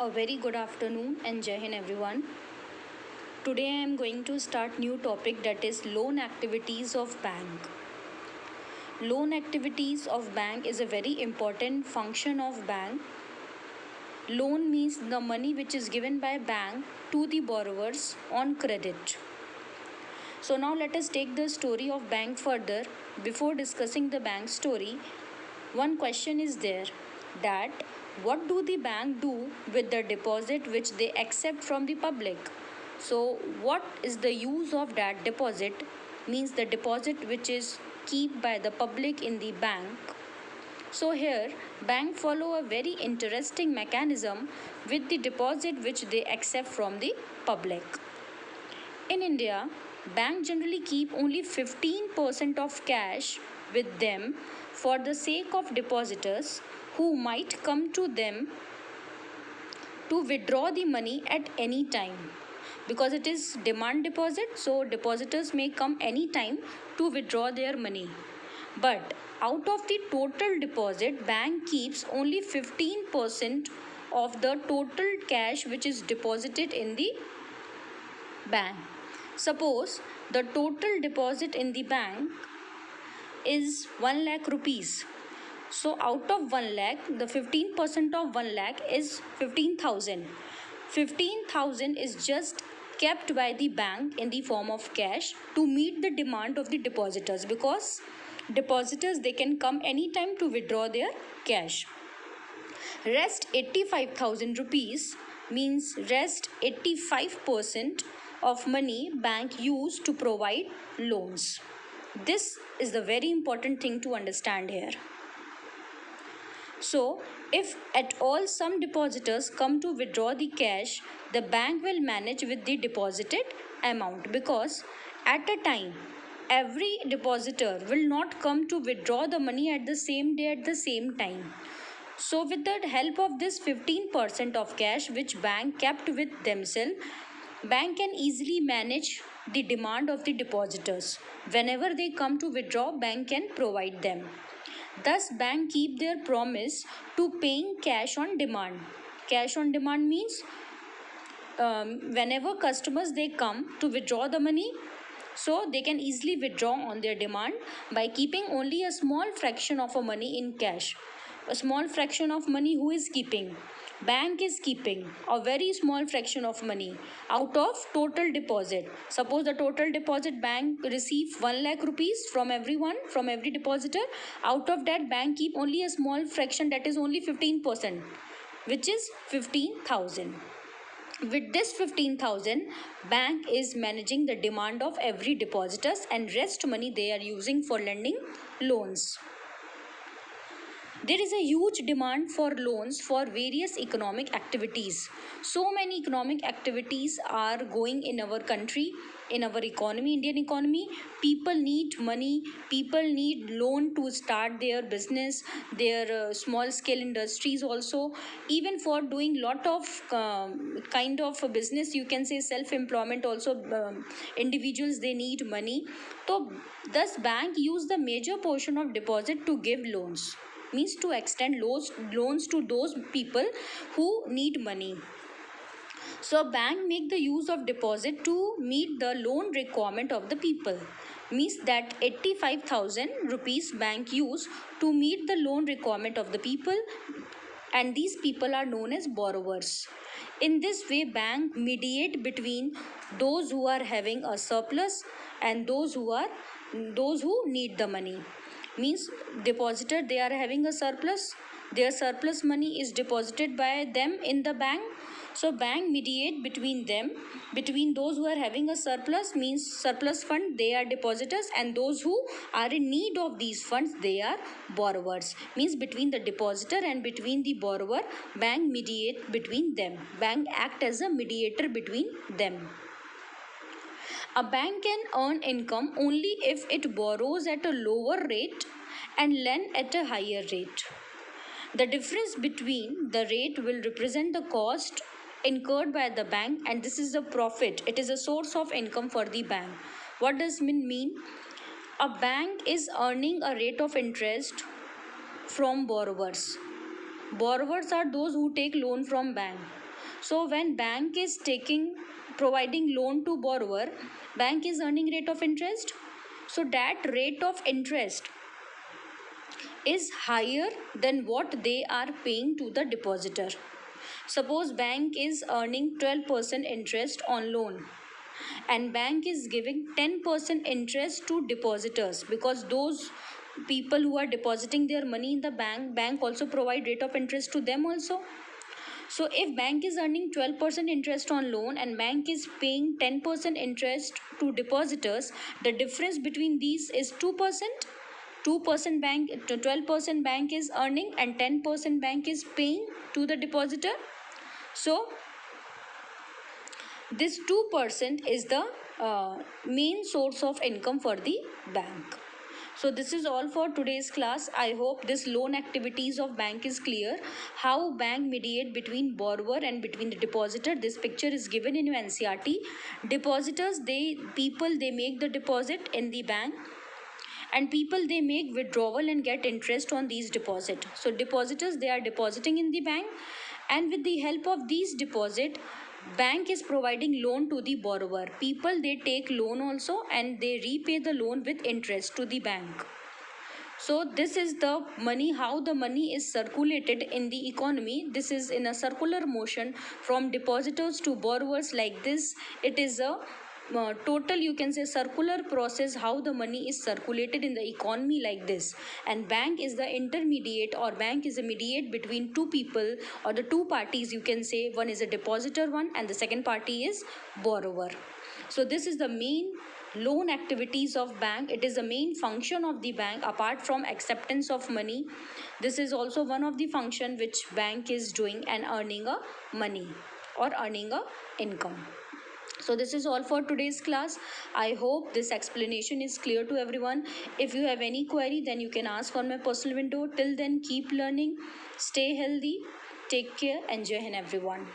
A very good afternoon and Jai Hind everyone. Today I am going to start new topic that is loan activities of bank. Loan activities of bank is a very important function of bank. Loan means the money which is given by bank to the borrowers on credit. So now let us take the story of bank further. Before discussing the bank story, one question is there that what do the bank do with the deposit which they accept from the public? So what is the use of that deposit? Means the deposit which is kept by the public in the bank. So here bank follow a very interesting mechanism with the deposit which they accept from the public. In India, banks generally keep only 15% of cash with them for the sake of depositors who might come to them to withdraw the money at any time. Because it is demand deposit, so depositors may come any time to withdraw their money. But out of the total deposit, bank keeps only 15% of the total cash which is deposited in the bank. Suppose the total deposit in the bank is 1 lakh rupees. So out of 1 lakh, the 15% of 1 lakh is 15,000. 15,000 is just kept by the bank in the form of cash to meet the demand of the depositors, because depositors they can come anytime to withdraw their cash. Rest 85,000 rupees means rest 85% of money bank use to provide loans. This is the very important thing to understand here. So, if at all some depositors come to withdraw the cash, the bank will manage with the deposited amount, because at a time every depositor will not come to withdraw the money at the same day at the same time. So with the help of this 15% of cash which bank kept with themselves, bank can easily manage the demand of the depositors. Whenever they come to withdraw, bank can provide them. Thus bank keep their promise to paying cash on demand. Cash on demand means whenever customers they come to withdraw the money, so they can easily withdraw on their demand by keeping only a small fraction of a money in cash. A small fraction of money who is keeping? Bank is keeping a very small fraction of money out of total deposit. Suppose the total deposit bank receive 1 lakh rupees from everyone, from every depositor. Out of that bank keep only a small fraction, that is only 15%, which is 15,000. With this 15,000, bank is managing the demand of every depositors, and rest money they are using for lending loans. There is a huge demand for loans for various economic activities. So many economic activities are going in our country, in our economy, Indian economy. People need money, people need loan to start their business, their small scale industries also. Even for doing lot of kind of a business, you can say self employment also, individuals they need money. So thus bank use the major portion of deposit to give loans, means to extend loans to those people who need money. So bank make the use of deposit to meet the loan requirement of the people, means that 85,000 rupees bank use to meet the loan requirement of the people, and these people are known as borrowers. In this way bank mediate between those who are having a surplus and those who need the money. Means depositor they are having a surplus, their surplus money is deposited by them in the bank. So bank mediate between them, between those who are having a surplus, means surplus fund they are depositors, and those who are in need of these funds they are borrowers. Means between the depositor and between the borrower, bank mediate between them, bank act as a mediator between them. A bank can earn income only if it borrows at a lower rate and lend at a higher rate. The difference between the rate will represent the cost incurred by the bank, and this is the profit. It is a source of income for the bank. What does mean? A bank is earning a rate of interest from borrowers. Borrowers are those who take loan from bank. So when bank is providing loan to borrower, bank is earning rate of interest. So that rate of interest is higher than what they are paying to the depositor. Suppose bank is earning 12% interest on loan and bank is giving 10% interest to depositors, because those people who are depositing their money in the bank also provide rate of interest to them also. So if bank is earning 12% interest on loan and bank is paying 10% interest to depositors, the difference between these is 2%. 2% bank, 12% bank is earning and 10% bank is paying to the depositor. So this 2% is the main source of income for the bank. So this is all for today's class. I hope this loan activities of bank is clear. How bank mediate between borrower and between the depositor. This picture is given in your NCERT. Depositors, they make the deposit in the bank, and people they make withdrawal and get interest on these deposit. So depositors, they are depositing in the bank, and with the help of these deposit, bank is providing loan to the borrower. People they take loan also and they repay the loan with interest to the bank. So this is the money, how the money is circulated in the economy. This is in a circular motion from depositors to borrowers like this. It is a total, you can say, circular process how the money is circulated in the economy like this. And bank is the intermediate, or bank is a mediate between two people or the two parties, you can say. One is a depositor one and the second party is borrower. So this is the main loan activities of bank. It is the main function of the bank apart from acceptance of money. This is also one of the function which bank is doing and earning a money or earning a income. So this is all for today's class. I hope this explanation is clear to everyone. If you have any query, then you can ask on my personal window. Till then, keep learning, stay healthy, take care, and Jai Hind everyone.